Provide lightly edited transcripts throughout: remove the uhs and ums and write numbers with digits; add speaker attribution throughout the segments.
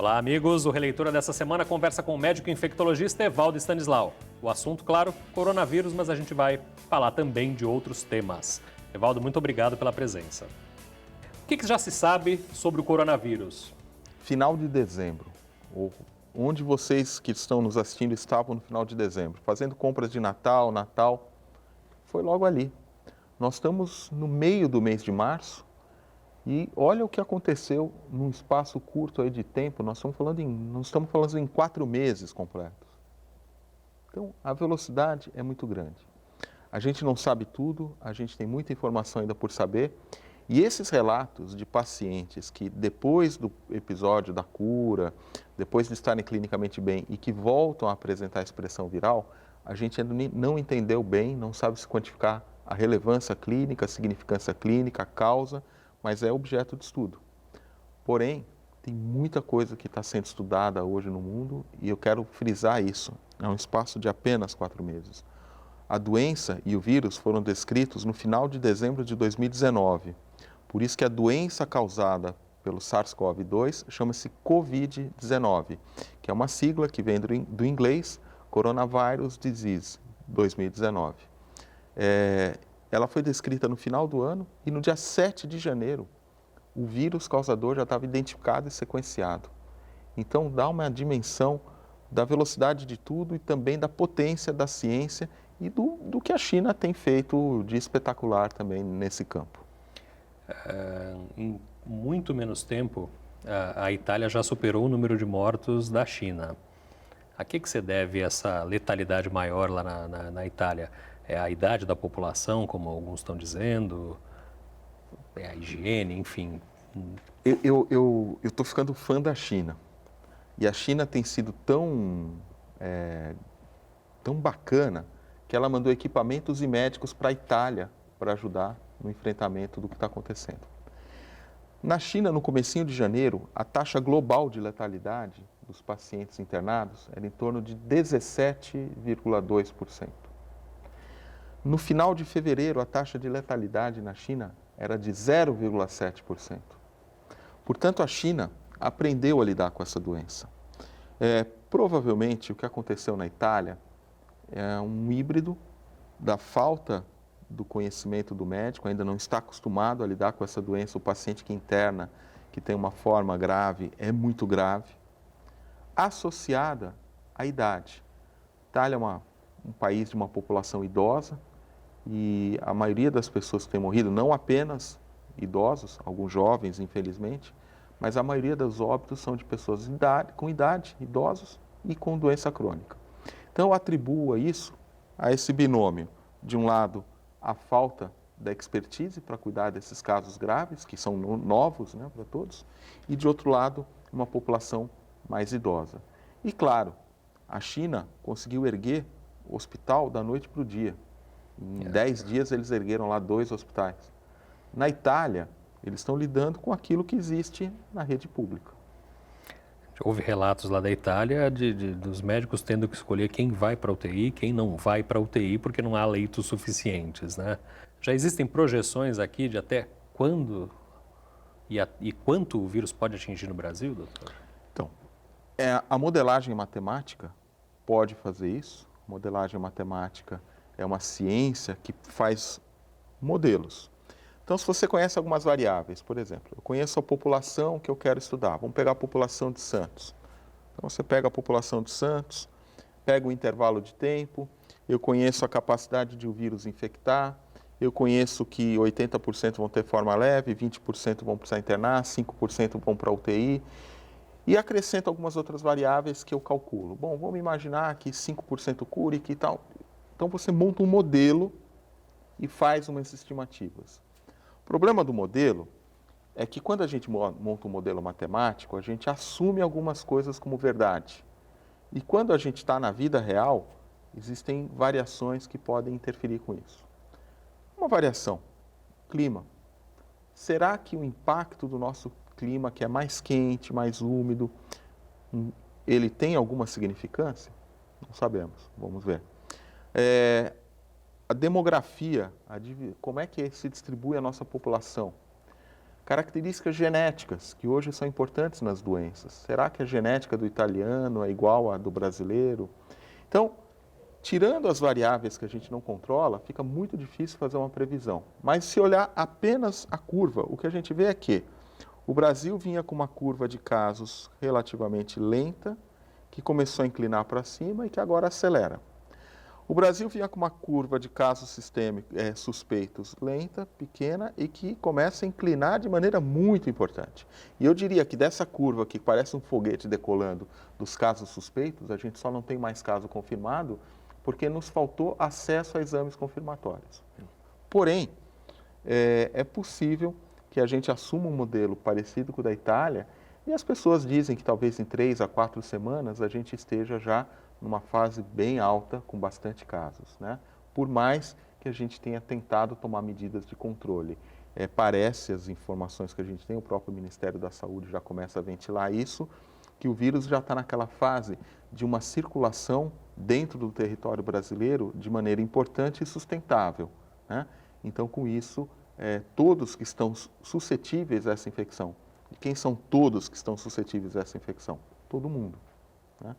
Speaker 1: Olá, amigos. O Releitura dessa semana conversa com o médico infectologista Evaldo Stanislau. O assunto, claro, coronavírus, mas a gente vai falar também de outros temas. Evaldo, muito obrigado pela presença. O que já se sabe sobre o coronavírus?
Speaker 2: Final de dezembro, onde vocês que estão nos assistindo estavam no final de dezembro, fazendo compras de Natal, foi logo ali. Nós estamos no meio do mês de março e olha o que aconteceu num espaço curto aí de tempo, nós estamos falando em 4 meses completos. Então, a velocidade é muito grande. A gente não sabe tudo, a gente tem muita informação ainda por saber. E esses relatos de pacientes que depois do episódio da cura, depois de estarem clinicamente bem e que voltam a apresentar a expressão viral, a gente ainda não entendeu bem, não sabe se quantificar a relevância clínica, a significância clínica, a causa, mas é objeto de estudo. Porém, tem muita coisa que está sendo estudada hoje no mundo e eu quero frisar isso. É um espaço de apenas 4 meses. A doença e o vírus foram descritos no final de dezembro de 2019. Por isso que a doença causada pelo SARS-CoV-2 chama-se Covid-19, que é uma sigla que vem do inglês Coronavirus Disease 2019. Ela foi descrita no final do ano e no dia 7 de janeiro o vírus causador já estava identificado e sequenciado. Então dá uma dimensão da velocidade de tudo e também da potência da ciência e do que a China tem feito de espetacular também nesse campo.
Speaker 1: Em muito menos tempo, a Itália já superou o número de mortos da China. A que se deve essa letalidade maior lá na Itália? É a idade da população, como alguns estão dizendo? É a higiene, enfim?
Speaker 2: Eu estou ficando fã da China. E a China tem sido tão bacana que ela mandou equipamentos e médicos para a Itália para ajudar no enfrentamento do que está acontecendo. Na China, no comecinho de janeiro, a taxa global de letalidade dos pacientes internados era em torno de 17,2%. No final de fevereiro, a taxa de letalidade na China era de 0,7%. Portanto, a China aprendeu a lidar com essa doença. Provavelmente, o que aconteceu na Itália é um híbrido da falta do conhecimento do médico, ainda não está acostumado a lidar com essa doença. O paciente que interna, que tem uma forma grave, é muito grave, associada à idade. A Itália é um país de uma população idosa e a maioria das pessoas que têm morrido, não apenas idosos, alguns jovens, infelizmente, mas a maioria dos óbitos são de pessoas com idade, idosos e com doença crônica. Então, eu atribuo isso a esse binômio, de um lado, a falta da expertise para cuidar desses casos graves, que são novos, né, para todos, e de outro lado, uma população mais idosa. E claro, a China conseguiu erguer o hospital da noite para o dia. Em 10 dias eles ergueram lá 2 hospitais. Na Itália, eles estão lidando com aquilo que existe na rede pública.
Speaker 1: Houve relatos lá da Itália dos médicos tendo que escolher quem vai para a UTI, quem não vai para a UTI, porque não há leitos suficientes, né? Já existem projeções aqui de até quando e quanto o vírus pode atingir no Brasil, doutor?
Speaker 2: Então, a modelagem matemática pode fazer isso. A modelagem matemática é uma ciência que faz modelos. Então, se você conhece algumas variáveis, por exemplo, eu conheço a população que eu quero estudar. Vamos pegar a população de Santos. Então, você pega a população de Santos, pega o intervalo de tempo, eu conheço a capacidade de o vírus infectar, eu conheço que 80% vão ter forma leve, 20% vão precisar internar, 5% vão para a UTI, e acrescento algumas outras variáveis que eu calculo. Bom, vamos imaginar que 5% cure, que tal. Então, você monta um modelo e faz umas estimativas. O problema do modelo é que quando a gente monta um modelo matemático, a gente assume algumas coisas como verdade. E quando a gente está na vida real, existem variações que podem interferir com isso. Uma variação, clima. Será que o impacto do nosso clima, que é mais quente, mais úmido, ele tem alguma significância? Não sabemos, vamos ver. A demografia, como é que se distribui a nossa população? Características genéticas, que hoje são importantes nas doenças. Será que a genética do italiano é igual à do brasileiro? Então, tirando as variáveis que a gente não controla, fica muito difícil fazer uma previsão. Mas se olhar apenas a curva, o que a gente vê é que o Brasil vinha com uma curva de casos relativamente lenta, que começou a inclinar para cima e que agora acelera. O Brasil vinha com uma curva de casos suspeitos lenta, pequena e que começa a inclinar de maneira muito importante. E eu diria que dessa curva que parece um foguete decolando dos casos suspeitos, a gente só não tem mais caso confirmado porque nos faltou acesso a exames confirmatórios. Porém, é possível que a gente assuma um modelo parecido com o da Itália e as pessoas dizem que talvez em 3 a 4 semanas a gente esteja já numa fase bem alta, com bastante casos, né? Por mais que a gente tenha tentado tomar medidas de controle. Parece, as informações que a gente tem, o próprio Ministério da Saúde já começa a ventilar isso, que o vírus já está naquela fase de uma circulação dentro do território brasileiro de maneira importante e sustentável, né? Então, com isso, todos que estão suscetíveis a essa infecção. E quem são todos que estão suscetíveis a essa infecção? Todo mundo, né?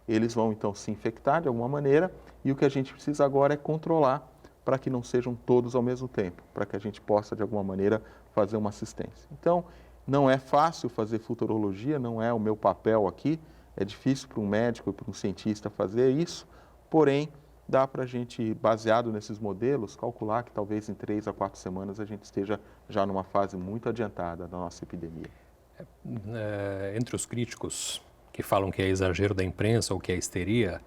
Speaker 2: Eles vão, então, se infectar de alguma maneira e o que a gente precisa agora é controlar para que não sejam todos ao mesmo tempo, para que a gente possa, de alguma maneira, fazer uma assistência. Então, não é fácil fazer futurologia, não é o meu papel aqui, é difícil para um médico e para um cientista fazer isso, porém, dá para a gente, baseado nesses modelos, calcular que talvez em 3 a 4 semanas a gente esteja já numa fase muito adiantada da nossa epidemia.
Speaker 1: Entre os críticos que falam que é exagero da imprensa ou que é histeria,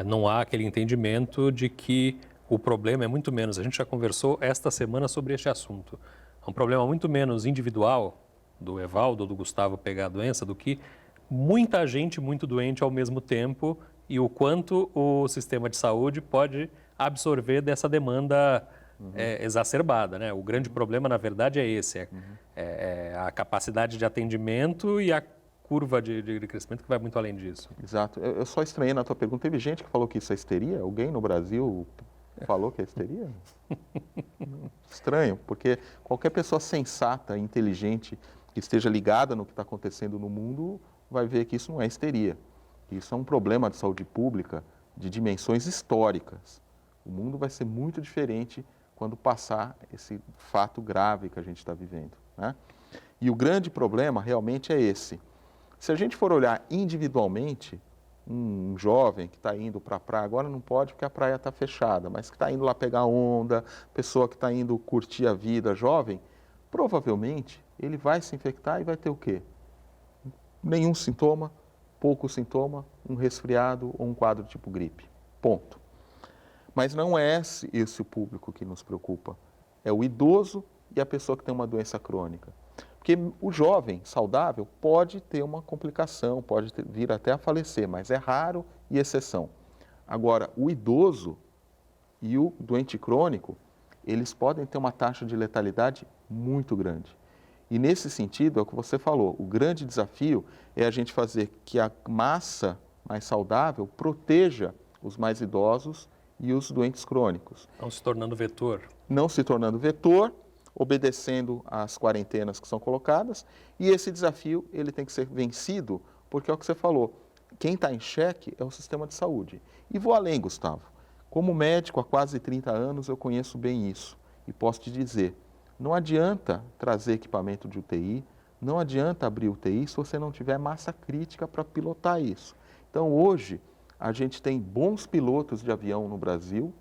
Speaker 1: não há aquele entendimento de que o problema é muito menos. A gente já conversou esta semana sobre este assunto. É um problema muito menos individual do Evaldo ou do Gustavo pegar a doença do que muita gente muito doente ao mesmo tempo e o quanto o sistema de saúde pode absorver dessa demanda exacerbada, né? O grande problema, na verdade, é esse, a capacidade de atendimento e a curva de crescimento que vai muito além disso.
Speaker 2: Exato. Eu só estranhei na tua pergunta, teve gente que falou que isso é histeria? Alguém no Brasil falou que é histeria? Estranho, porque qualquer pessoa sensata, inteligente, que esteja ligada no que está acontecendo no mundo, vai ver que isso não é histeria. Isso é um problema de saúde pública de dimensões históricas. O mundo vai ser muito diferente quando passar esse fato grave que a gente está vivendo, né? E o grande problema realmente é esse. Se a gente for olhar individualmente, um jovem que está indo para a praia, agora não pode porque a praia está fechada, mas que está indo lá pegar onda, pessoa que está indo curtir a vida, jovem, provavelmente ele vai se infectar e vai ter o quê? Nenhum sintoma, pouco sintoma, um resfriado ou um quadro tipo gripe. Ponto. Mas não é esse o público que nos preocupa. É o idoso e a pessoa que tem uma doença crônica. Porque o jovem saudável pode ter uma complicação, pode vir até a falecer, mas é raro e exceção. Agora, o idoso e o doente crônico, eles podem ter uma taxa de letalidade muito grande. E nesse sentido, é o que você falou, o grande desafio é a gente fazer que a massa mais saudável proteja os mais idosos e os doentes crônicos.
Speaker 1: Não se tornando vetor.
Speaker 2: Não se tornando vetor, obedecendo às quarentenas que são colocadas, e esse desafio ele tem que ser vencido, porque é o que você falou, quem está em xeque é o sistema de saúde. E vou além, Gustavo, como médico há quase 30 anos eu conheço bem isso, e posso te dizer, não adianta trazer equipamento de UTI, não adianta abrir UTI se você não tiver massa crítica para pilotar isso. Então hoje a gente tem bons pilotos de avião no Brasil,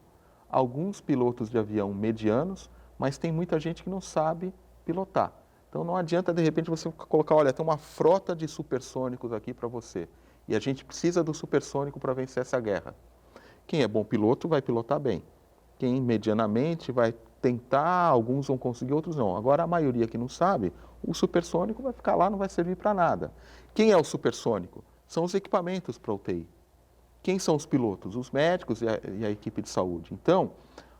Speaker 2: alguns pilotos de avião medianos, mas tem muita gente que não sabe pilotar. Então não adianta de repente você colocar, olha, tem uma frota de supersônicos aqui para você e a gente precisa do supersônico para vencer essa guerra. Quem é bom piloto vai pilotar bem. Quem medianamente vai tentar, alguns vão conseguir, outros não. Agora a maioria que não sabe, o supersônico vai ficar lá, não vai servir para nada. Quem é o supersônico? São os equipamentos para UTI. Quem são os pilotos? Os médicos e a equipe de saúde. Então,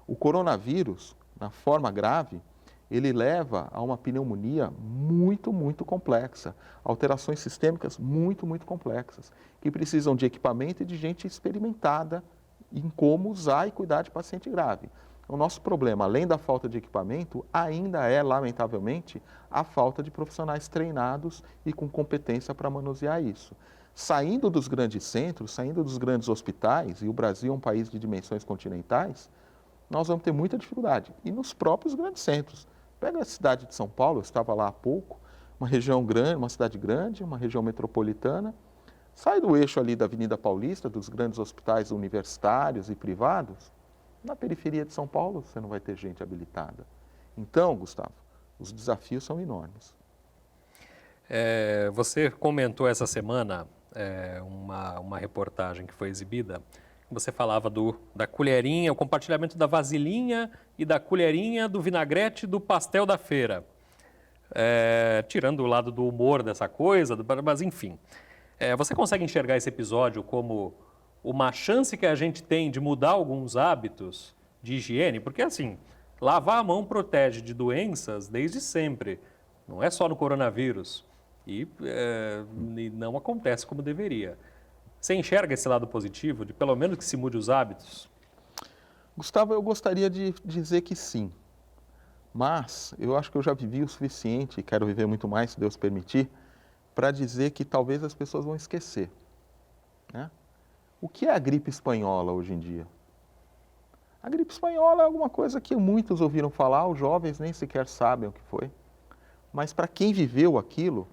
Speaker 2: o coronavírus, na forma grave, ele leva a uma pneumonia muito, muito complexa, alterações sistêmicas muito, muito complexas, que precisam de equipamento e de gente experimentada em como usar e cuidar de paciente grave. O nosso problema, além da falta de equipamento, ainda é, lamentavelmente, a falta de profissionais treinados e com competência para manusear isso. Saindo dos grandes centros, saindo dos grandes hospitais, e o Brasil é um país de dimensões continentais, nós vamos ter muita dificuldade. E nos próprios grandes centros. Pega a cidade de São Paulo, eu estava lá há pouco, uma região grande, uma cidade grande, uma região metropolitana, sai do eixo ali da Avenida Paulista, dos grandes hospitais universitários e privados, na periferia de São Paulo você não vai ter gente habilitada. Então, Gustavo, os desafios são enormes.
Speaker 1: Você comentou essa semana uma reportagem que foi exibida. Você falava da colherinha, o compartilhamento da vasilhinha e da colherinha do vinagrete do pastel da feira. Tirando o lado do humor dessa coisa, mas enfim. Você consegue enxergar esse episódio como uma chance que a gente tem de mudar alguns hábitos de higiene? Porque assim, lavar a mão protege de doenças desde sempre, não é só no coronavírus. E não acontece como deveria. Você enxerga esse lado positivo, de pelo menos que se mude os hábitos?
Speaker 2: Gustavo, eu gostaria de dizer que sim, mas eu acho que eu já vivi o suficiente, e quero viver muito mais, se Deus permitir, para dizer que talvez as pessoas vão esquecer, né? O que é a gripe espanhola hoje em dia? A gripe espanhola é alguma coisa que muitos ouviram falar, os jovens nem sequer sabem o que foi, mas para quem viveu aquilo,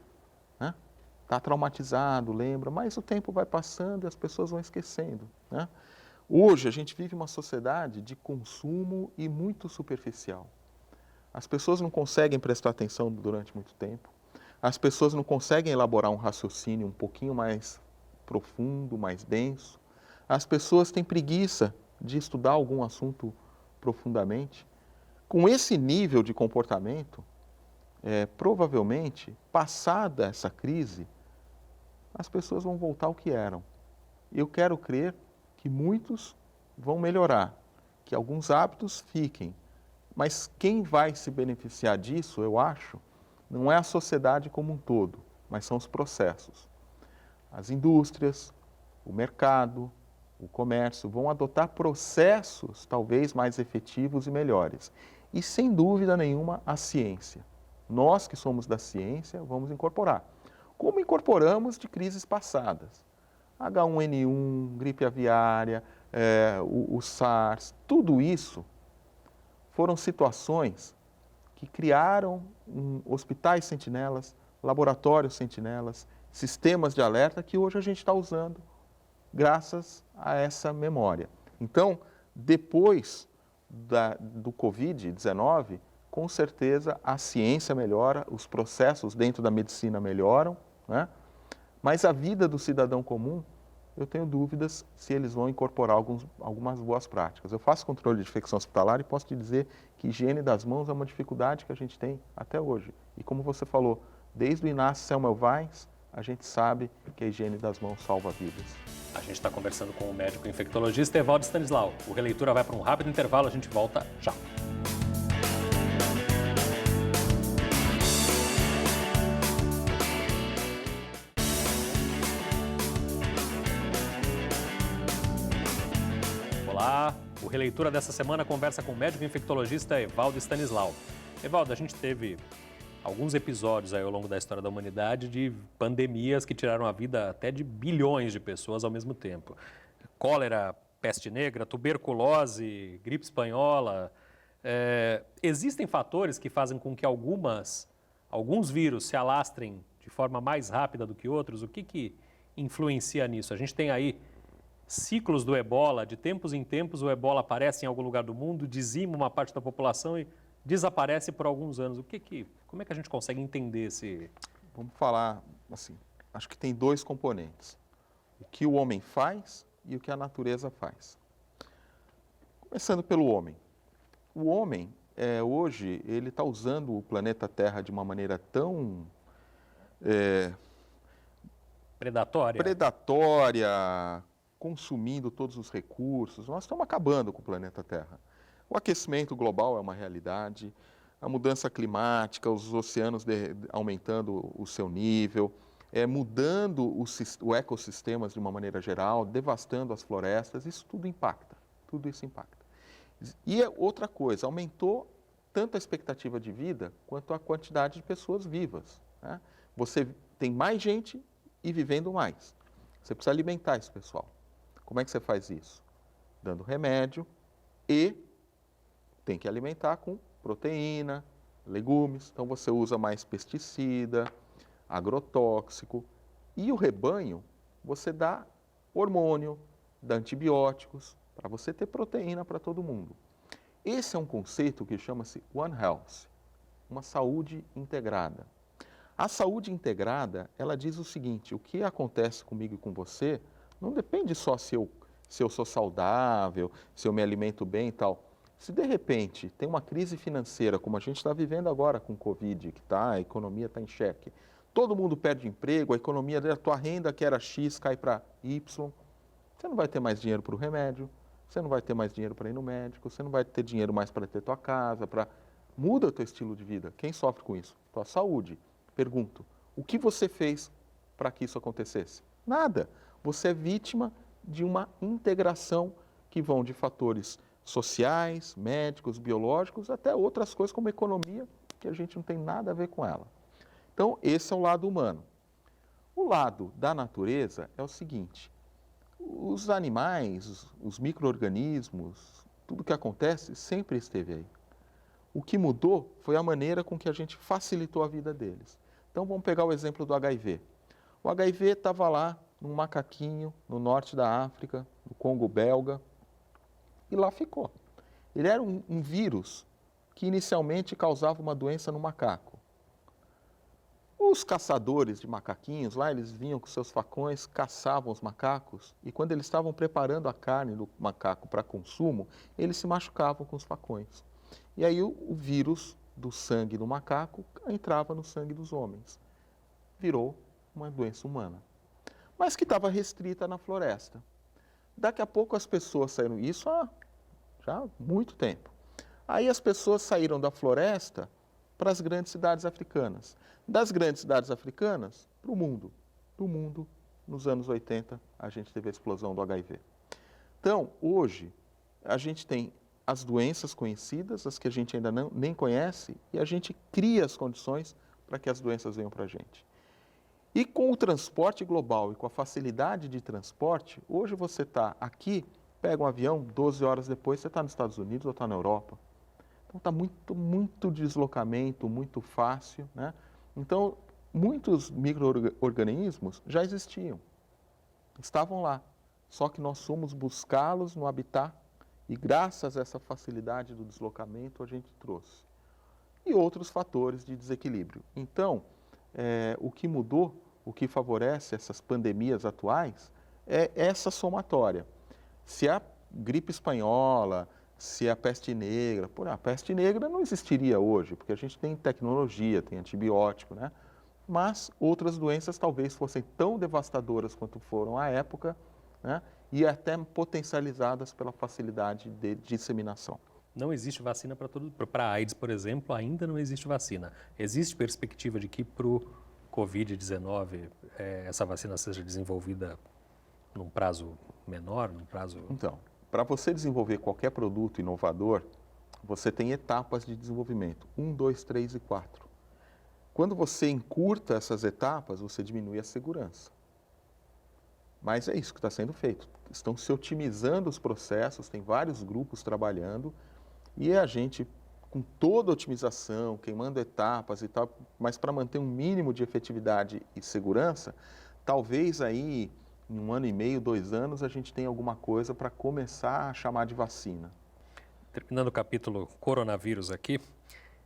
Speaker 2: está traumatizado, lembra, mas o tempo vai passando e as pessoas vão esquecendo, né? Hoje a gente vive uma sociedade de consumo e muito superficial. As pessoas não conseguem prestar atenção durante muito tempo, as pessoas não conseguem elaborar um raciocínio um pouquinho mais profundo, mais denso, as pessoas têm preguiça de estudar algum assunto profundamente. Com esse nível de comportamento, provavelmente, passada essa crise, as pessoas vão voltar ao que eram. Eu quero crer que muitos vão melhorar, que alguns hábitos fiquem, mas quem vai se beneficiar disso, eu acho, não é a sociedade como um todo, mas são os processos. As indústrias, o mercado, o comércio vão adotar processos talvez mais efetivos e melhores. E sem dúvida nenhuma a ciência. Nós que somos da ciência vamos incorporar. Como incorporamos de crises passadas. H1N1, gripe aviária, o SARS, tudo isso foram situações que criaram hospitais sentinelas, laboratórios sentinelas, sistemas de alerta que hoje a gente está usando graças a essa memória. Então, depois do Covid-19, com certeza a ciência melhora, os processos dentro da medicina melhoram, né? Mas a vida do cidadão comum, eu tenho dúvidas se eles vão incorporar algumas boas práticas. Eu faço controle de infecção hospitalar e posso te dizer que higiene das mãos é uma dificuldade que a gente tem até hoje. E como você falou, desde o Inácio Semmelweis, a gente sabe que a higiene das mãos salva vidas.
Speaker 1: A gente está conversando com o médico infectologista Evaldo Stanislau. O Releitura vai para um rápido intervalo, a gente volta já. Olá, o Releitura dessa semana conversa com o médico infectologista Evaldo Stanislau. Evaldo, a gente teve alguns episódios aí ao longo da história da humanidade de pandemias que tiraram a vida até de bilhões de pessoas ao mesmo tempo. Cólera, peste negra, tuberculose, gripe espanhola. Existem fatores que fazem com que alguns vírus se alastrem de forma mais rápida do que outros? O que influencia nisso? A gente tem aí ciclos do ebola, de tempos em tempos o ebola aparece em algum lugar do mundo, dizima uma parte da população e desaparece por alguns anos. Como é que a gente consegue entender esse...
Speaker 2: Vamos falar assim, acho que tem dois componentes. O que o homem faz e o que a natureza faz. Começando pelo homem. O homem, hoje, ele está usando o planeta Terra de uma maneira tão... predatória, consumindo todos os recursos. Nós estamos acabando com o planeta Terra. O aquecimento global é uma realidade, a mudança climática, os oceanos aumentando o seu nível, mudando os ecossistemas de uma maneira geral, devastando as florestas, isso tudo impacta, tudo isso impacta. E outra coisa, aumentou tanto a expectativa de vida quanto a quantidade de pessoas vivas, né? Você tem mais gente e vivendo mais. Você precisa alimentar esse pessoal. Como é que você faz isso? Dando remédio e tem que alimentar com proteína, legumes. Então você usa mais pesticida, agrotóxico. E o rebanho, você dá hormônio, dá antibióticos, para você ter proteína para todo mundo. Esse é um conceito que chama-se One Health, uma saúde integrada. A saúde integrada, ela diz o seguinte: o que acontece comigo e com você não depende só se eu sou saudável, se eu me alimento bem e tal. Se de repente tem uma crise financeira, como a gente está vivendo agora com o Covid, a economia está em xeque, todo mundo perde emprego, a economia da tua renda que era X cai para Y, você não vai ter mais dinheiro para o remédio, você não vai ter mais dinheiro para ir no médico, você não vai ter dinheiro mais para ter tua casa, para... Muda o teu estilo de vida. Quem sofre com isso? Tua saúde. Pergunto, o que você fez para que isso acontecesse? Nada. Você é vítima de uma integração que vão de fatores sociais, médicos, biológicos, até outras coisas como economia, que a gente não tem nada a ver com ela. Então, esse é o lado humano. O lado da natureza é o seguinte: os animais, os micro-organismos, tudo que acontece sempre esteve aí. O que mudou foi a maneira com que a gente facilitou a vida deles. Então vamos pegar o exemplo do HIV. O HIV estava lá num macaquinho no norte da África, no Congo belga, e lá ficou. Ele era um vírus que inicialmente causava uma doença no macaco. Os caçadores de macaquinhos lá, eles vinham com seus facões, caçavam os macacos e quando eles estavam preparando a carne do macaco para consumo, eles se machucavam com os facões. E aí o vírus do sangue do macaco entrava no sangue dos homens. Virou uma doença humana, mas que estava restrita na floresta. Daqui a pouco as pessoas saíram, isso há já muito tempo. Aí as pessoas saíram da floresta para as grandes cidades africanas. Das grandes cidades africanas para o mundo. Do mundo, nos anos 80, a gente teve a explosão do HIV. Então, hoje, a gente tem as doenças conhecidas, as que a gente ainda nem conhece, e a gente cria as condições para que as doenças venham para a gente. E com o transporte global e com a facilidade de transporte, hoje você está aqui, pega um avião, 12 horas depois você está nos Estados Unidos ou está na Europa. Então está muito deslocamento, muito fácil, né? Então, muitos micro-organismos já existiam, estavam lá, só que nós fomos buscá-los no habitat e graças a essa facilidade do deslocamento a gente trouxe. E outros fatores de desequilíbrio. Então, o que mudou, o que favorece essas pandemias atuais é essa somatória. Se a gripe espanhola, se a peste negra, a peste negra não existiria hoje, porque a gente tem tecnologia, tem antibiótico, né? Mas outras doenças talvez fossem tão devastadoras quanto foram à época, né? E até potencializadas pela facilidade de disseminação.
Speaker 1: Não existe vacina para tudo. Para a AIDS, por exemplo, ainda não existe vacina. Existe perspectiva de que para o Covid-19 essa vacina seja desenvolvida num prazo menor, num prazo...
Speaker 2: Então, para você desenvolver qualquer produto inovador, você tem etapas de desenvolvimento, 1, 2, 3 e 4. Quando você encurta essas etapas, você diminui a segurança. Mas é isso que está sendo feito. Estão se otimizando os processos, tem vários grupos trabalhando e a gente, com toda a otimização, queimando etapas e tal, mas para manter um mínimo de efetividade e segurança, talvez aí em 1 ano e meio, 2 anos, a gente tenha alguma coisa para começar a chamar de vacina.
Speaker 1: Terminando o capítulo coronavírus aqui,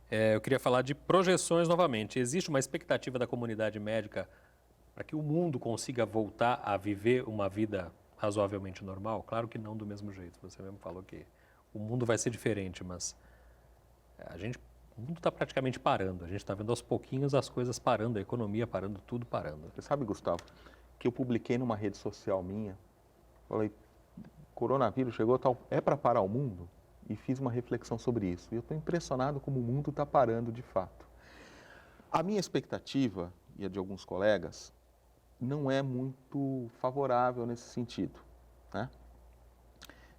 Speaker 1: eu queria falar de projeções novamente. Existe uma expectativa da comunidade médica para que o mundo consiga voltar a viver uma vida razoavelmente normal? Claro que não do mesmo jeito. Você mesmo falou que o mundo vai ser diferente, mas o mundo está praticamente parando. A gente está vendo aos pouquinhos as coisas parando, a economia parando, tudo parando.
Speaker 2: Você sabe, Gustavo, que eu publiquei numa rede social minha, falei, coronavírus chegou, tal, é para parar o mundo? E fiz uma reflexão sobre isso. E eu estou impressionado como o mundo está parando de fato. A minha expectativa, e a de alguns colegas, não é muito favorável nesse sentido, né?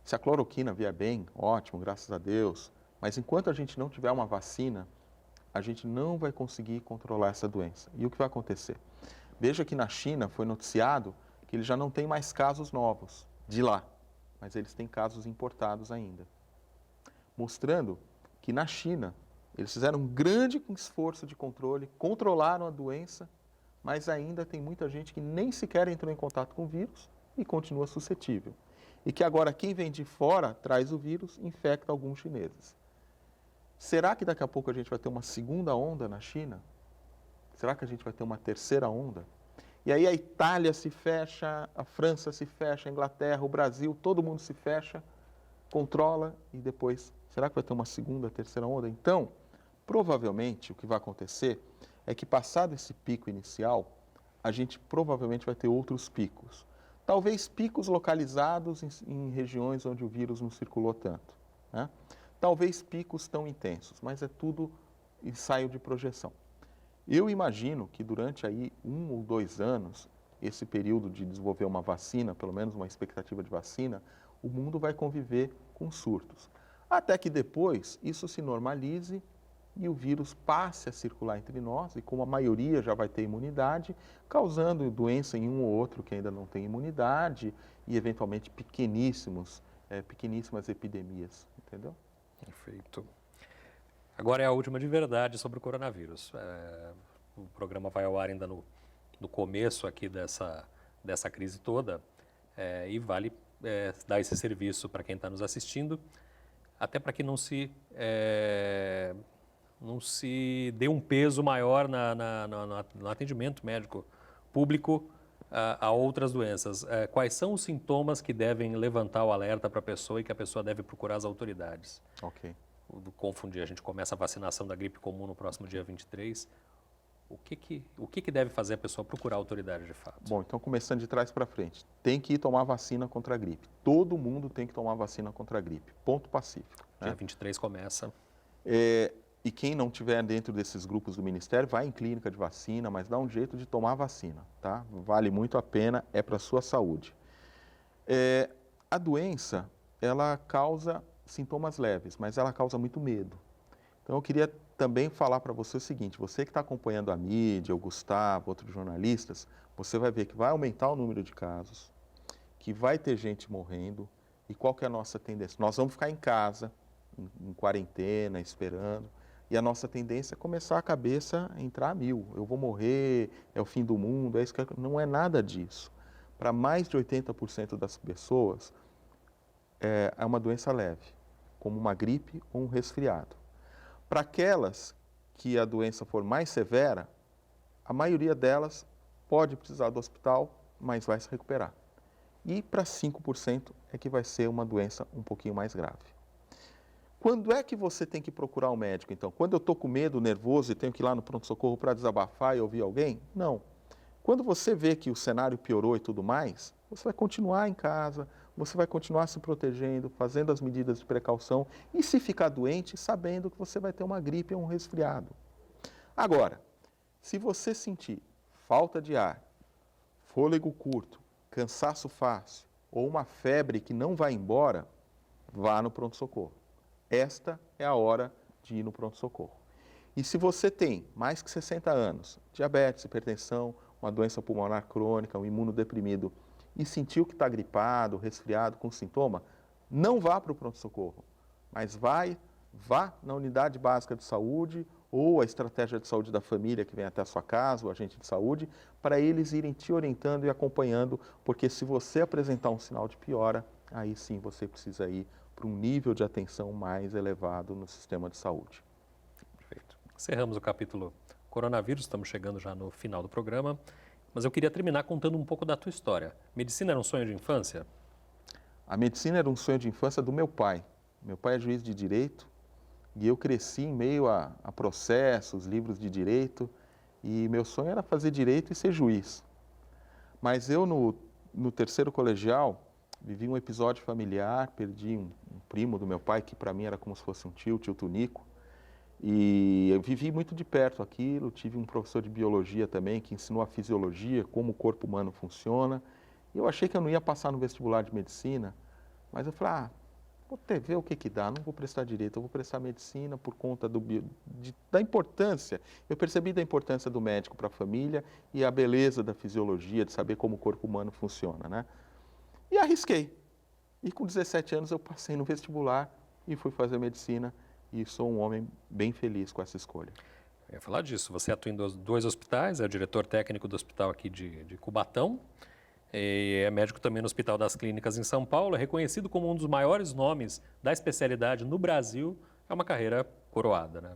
Speaker 2: Se a cloroquina vier bem, ótimo, graças a Deus. Mas enquanto a gente não tiver uma vacina, a gente não vai conseguir controlar essa doença. E o que vai acontecer? Veja que na China foi noticiado que eles já não têm mais casos novos de lá, mas eles têm casos importados ainda. Mostrando que na China eles fizeram um grande esforço de controle, controlaram a doença, mas ainda tem muita gente que nem sequer entrou em contato com o vírus e continua suscetível. E que agora quem vem de fora traz o vírus e infecta alguns chineses. Será que daqui a pouco a gente vai ter uma segunda onda na China? Será que a gente vai ter uma terceira onda? E aí a Itália se fecha, a França se fecha, a Inglaterra, o Brasil, todo mundo se fecha, controla e depois, será que vai ter uma segunda, terceira onda? Então, provavelmente o que vai acontecer é que passado esse pico inicial, a gente provavelmente vai ter outros picos. Talvez picos localizados em regiões onde o vírus não circulou tanto, né? Talvez picos tão intensos, mas é tudo ensaio de projeção. Eu imagino que durante aí 1 ou 2 anos, esse período de desenvolver uma vacina, pelo menos uma expectativa de vacina, o mundo vai conviver com surtos. Até que depois isso se normalize e o vírus passe a circular entre nós, e como a maioria já vai ter imunidade, causando doença em um ou outro que ainda não tem imunidade e eventualmente pequeníssimas epidemias, entendeu?
Speaker 1: Perfeito. Agora é a última de verdade sobre o coronavírus. O programa vai ao ar ainda no começo aqui dessa crise toda, e vale dar esse serviço para quem está nos assistindo, até para que não se dê um peso maior no atendimento médico público a outras doenças. Quais são os sintomas que devem levantar o alerta para a pessoa e que a pessoa deve procurar as autoridades?
Speaker 2: Ok.
Speaker 1: Confundir, a gente começa a vacinação da gripe comum no próximo dia 23. O que deve fazer a pessoa procurar a autoridade de fato?
Speaker 2: Bom, então começando de trás para frente, tem que ir tomar vacina contra a gripe. Todo mundo tem que tomar vacina contra a gripe. Ponto pacífico.
Speaker 1: Dia 23 começa.
Speaker 2: E quem não tiver dentro desses grupos do Ministério, vai em clínica de vacina, mas dá um jeito de tomar a vacina, tá? Vale muito a pena, é para a sua saúde. A doença, ela causa sintomas leves, mas ela causa muito medo. Então eu queria também falar para você o seguinte, você que está acompanhando a mídia, o Gustavo, outros jornalistas, você vai ver que vai aumentar o número de casos, que vai ter gente morrendo, e qual que é a nossa tendência? Nós vamos ficar em casa, em quarentena, esperando, e a nossa tendência é começar a cabeça a entrar a mil. Eu vou morrer, é o fim do mundo, é isso que... Não é nada disso. Para mais de 80% das pessoas, é uma doença leve, como uma gripe ou um resfriado. Para aquelas que a doença for mais severa, a maioria delas pode precisar do hospital, mas vai se recuperar. E para 5% é que vai ser uma doença um pouquinho mais grave. Quando é que você tem que procurar um médico, então? Quando eu estou com medo, nervoso e tenho que ir lá no pronto-socorro para desabafar e ouvir alguém? Não. Quando você vê que o cenário piorou e tudo mais, você vai continuar em casa, você vai continuar se protegendo, fazendo as medidas de precaução e se ficar doente, sabendo que você vai ter uma gripe ou um resfriado. Agora, se você sentir falta de ar, fôlego curto, cansaço fácil ou uma febre que não vai embora, vá no pronto-socorro. Esta é a hora de ir no pronto-socorro. E se você tem mais que 60 anos, diabetes, hipertensão, uma doença pulmonar crônica, um imunodeprimido, e sentiu que está gripado, resfriado, com sintoma, não vá para o pronto-socorro, mas vá na unidade básica de saúde ou a estratégia de saúde da família que vem até a sua casa, o agente de saúde, para eles irem te orientando e acompanhando, porque se você apresentar um sinal de piora, aí sim você precisa ir para um nível de atenção mais elevado no sistema de saúde.
Speaker 1: Perfeito. Encerramos o capítulo coronavírus, estamos chegando já no final do programa, mas eu queria terminar contando um pouco da tua história. Medicina era um sonho de infância?
Speaker 2: A medicina era um sonho de infância do meu pai. Meu pai é juiz de direito e eu cresci em meio a processos, livros de direito, e meu sonho era fazer direito e ser juiz. Mas eu, no terceiro colegial, vivi um episódio familiar, perdi um primo do meu pai, que para mim era como se fosse um tio Tunico, e eu vivi muito de perto aquilo. Tive um professor de biologia também, que ensinou a fisiologia, como o corpo humano funciona. E eu achei que eu não ia passar no vestibular de medicina, Mas eu falei, vou ver o que que dá, não vou prestar direito, eu vou prestar medicina por conta da importância. Eu percebi da importância do médico para a família e a beleza da fisiologia, de saber como o corpo humano funciona, né? E arrisquei. E com 17 anos eu passei no vestibular e fui fazer medicina e sou um homem bem feliz com essa escolha.
Speaker 1: Eu ia falar disso. Você atua em dois hospitais, é o diretor técnico do hospital aqui de Cubatão, e é médico também no Hospital das Clínicas em São Paulo, é reconhecido como um dos maiores nomes da especialidade no Brasil. É uma carreira coroada, né?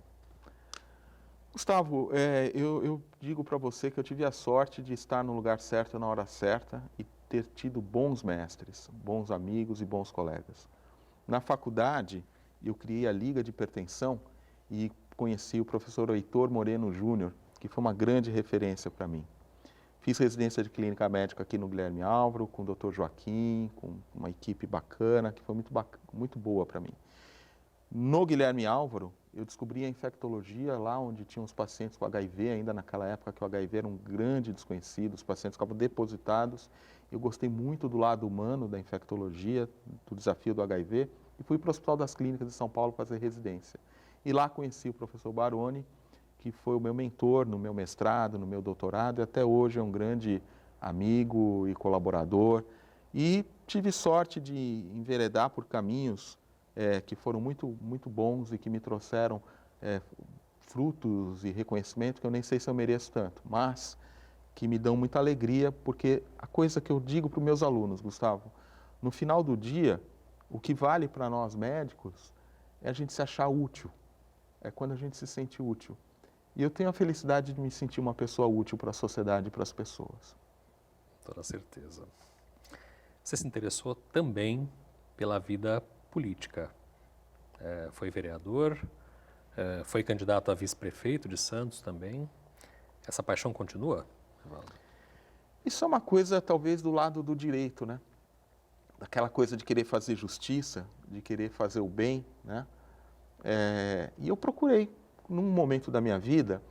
Speaker 2: Gustavo, eu digo para você que eu tive a sorte de estar no lugar certo na hora certa e ter tido bons mestres, bons amigos e bons colegas. Na faculdade, eu criei a Liga de Hipertensão e conheci o professor Heitor Moreno Júnior, que foi uma grande referência para mim. Fiz residência de clínica médica aqui no Guilherme Álvaro, com o Dr. Joaquim, com uma equipe bacana, que foi muito boa para mim. No Guilherme Álvaro, eu descobri a infectologia lá onde tinham os pacientes com HIV, ainda naquela época que o HIV era um grande desconhecido, os pacientes ficavam depositados. Eu gostei muito do lado humano da infectologia, do desafio do HIV, e fui para o Hospital das Clínicas de São Paulo fazer residência. E lá conheci o professor Baroni, que foi o meu mentor no meu mestrado, no meu doutorado, e até hoje é um grande amigo e colaborador. E tive sorte de enveredar por caminhos que foram muito bons e que me trouxeram frutos e reconhecimento que eu nem sei se eu mereço tanto, mas que me dão muita alegria, porque a coisa que eu digo para os meus alunos, Gustavo, no final do dia, o que vale para nós médicos é a gente se achar útil, é quando a gente se sente útil. E eu tenho a felicidade de me sentir uma pessoa útil para a sociedade e para as pessoas.
Speaker 1: Toda certeza. Você se interessou também pela vida política. Foi vereador, foi candidato a vice-prefeito de Santos também. Essa paixão continua, Evaldo?
Speaker 2: Isso é uma coisa, talvez, do lado do direito, né? Daquela coisa de querer fazer justiça, de querer fazer o bem, né? E eu procurei, num momento da minha vida,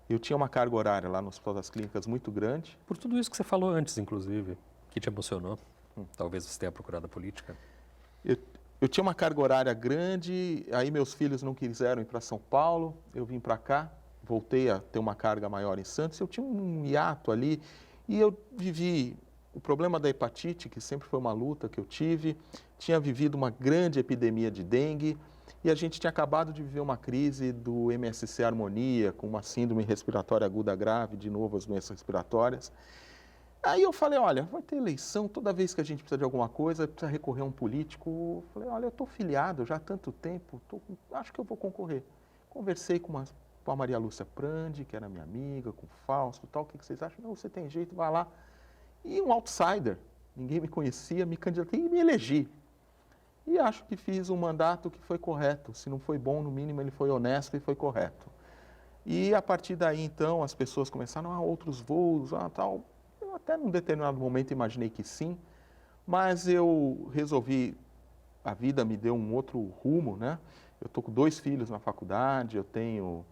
Speaker 2: eu tinha uma carga horária lá no Hospital das Clínicas muito grande.
Speaker 1: Por tudo isso que você falou antes, inclusive, que te emocionou, talvez você tenha procurado a política.
Speaker 2: Eu tinha uma carga horária grande, aí meus filhos não quiseram ir para São Paulo, eu vim para cá, voltei a ter uma carga maior em Santos, eu tinha um hiato ali e eu vivi o problema da hepatite, que sempre foi uma luta que eu tive, tinha vivido uma grande epidemia de dengue e a gente tinha acabado de viver uma crise do MSC Harmonia, com uma síndrome respiratória aguda grave, de novo as doenças respiratórias. Aí eu falei, olha, vai ter eleição, toda vez que a gente precisa de alguma coisa, precisa recorrer a um político. Eu falei, olha, eu estou filiado já há tanto tempo, acho que eu vou concorrer. Conversei com a Maria Lúcia Prandi, que era minha amiga, com o Fausto e tal, o que vocês acham? Não, você tem jeito, vai lá. E um outsider, ninguém me conhecia, me candidatei e me elegi. E acho que fiz um mandato que foi correto. Se não foi bom, no mínimo ele foi honesto e foi correto. E a partir daí, então, as pessoas começaram a outros voos, tal. Eu até num determinado momento imaginei que sim, mas eu resolvi, a vida me deu um outro rumo, né? Eu estou com 2 filhos na faculdade, eu tenho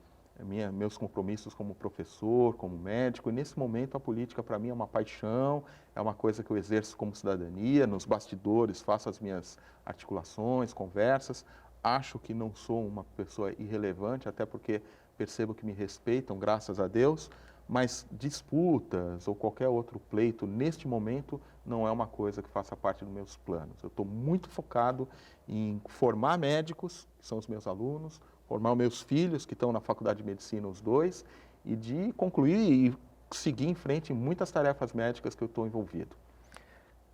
Speaker 2: meus compromissos como professor, como médico, e nesse momento a política para mim é uma paixão, é uma coisa que eu exerço como cidadania, nos bastidores faço as minhas articulações, conversas, acho que não sou uma pessoa irrelevante, até porque percebo que me respeitam, graças a Deus, mas disputas ou qualquer outro pleito, neste momento, não é uma coisa que faça parte dos meus planos. Eu estou muito focado em formar médicos, que são os meus alunos, formar os meus filhos, que estão na faculdade de medicina, os 2, e de concluir e seguir em frente em muitas tarefas médicas que eu estou envolvido.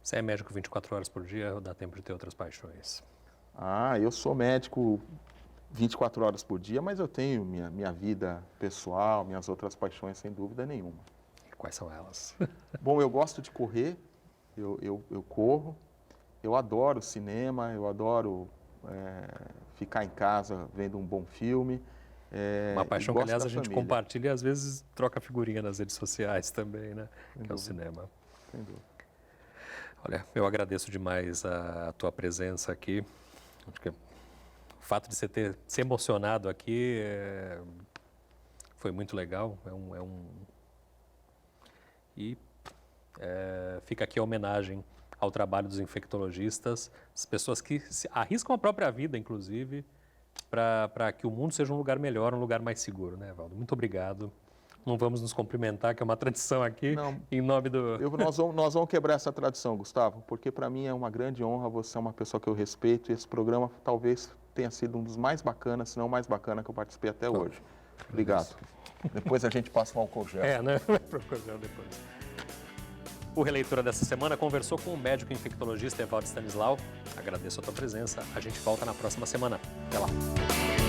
Speaker 1: Você é médico 24 horas por dia ou dá tempo de ter outras paixões?
Speaker 2: Eu sou médico 24 horas por dia, mas eu tenho minha vida pessoal, minhas outras paixões, sem dúvida nenhuma.
Speaker 1: E quais são elas?
Speaker 2: Bom, eu gosto de correr, eu corro, eu adoro cinema, eu adoro ficar em casa vendo um bom filme.
Speaker 1: Uma paixão que, aliás, a gente compartilha e às vezes troca figurinha nas redes sociais também, né? Que é o cinema.
Speaker 2: Sem dúvida.
Speaker 1: Olha, eu agradeço demais a tua presença aqui. Acho que o fato de você ter se emocionado aqui foi muito legal. E fica aqui a homenagem ao trabalho dos infectologistas, as pessoas que arriscam a própria vida, inclusive, para que o mundo seja um lugar melhor, um lugar mais seguro, né, Valdo? Muito obrigado. Não vamos nos cumprimentar, que é uma tradição aqui,
Speaker 2: Não,
Speaker 1: em nome do...
Speaker 2: nós vamos quebrar essa tradição, Gustavo, porque para mim é uma grande honra, você é uma pessoa que eu respeito e esse programa talvez tenha sido um dos mais bacanas, se não o mais bacana que eu participei até hoje. Obrigado. Depois a gente passa um álcool gel.
Speaker 1: Né? Vai pro álcool gel depois. O Releitura dessa semana conversou com o médico infectologista Evaldo Stanislau. Agradeço a tua presença. A gente volta na próxima semana. Até lá.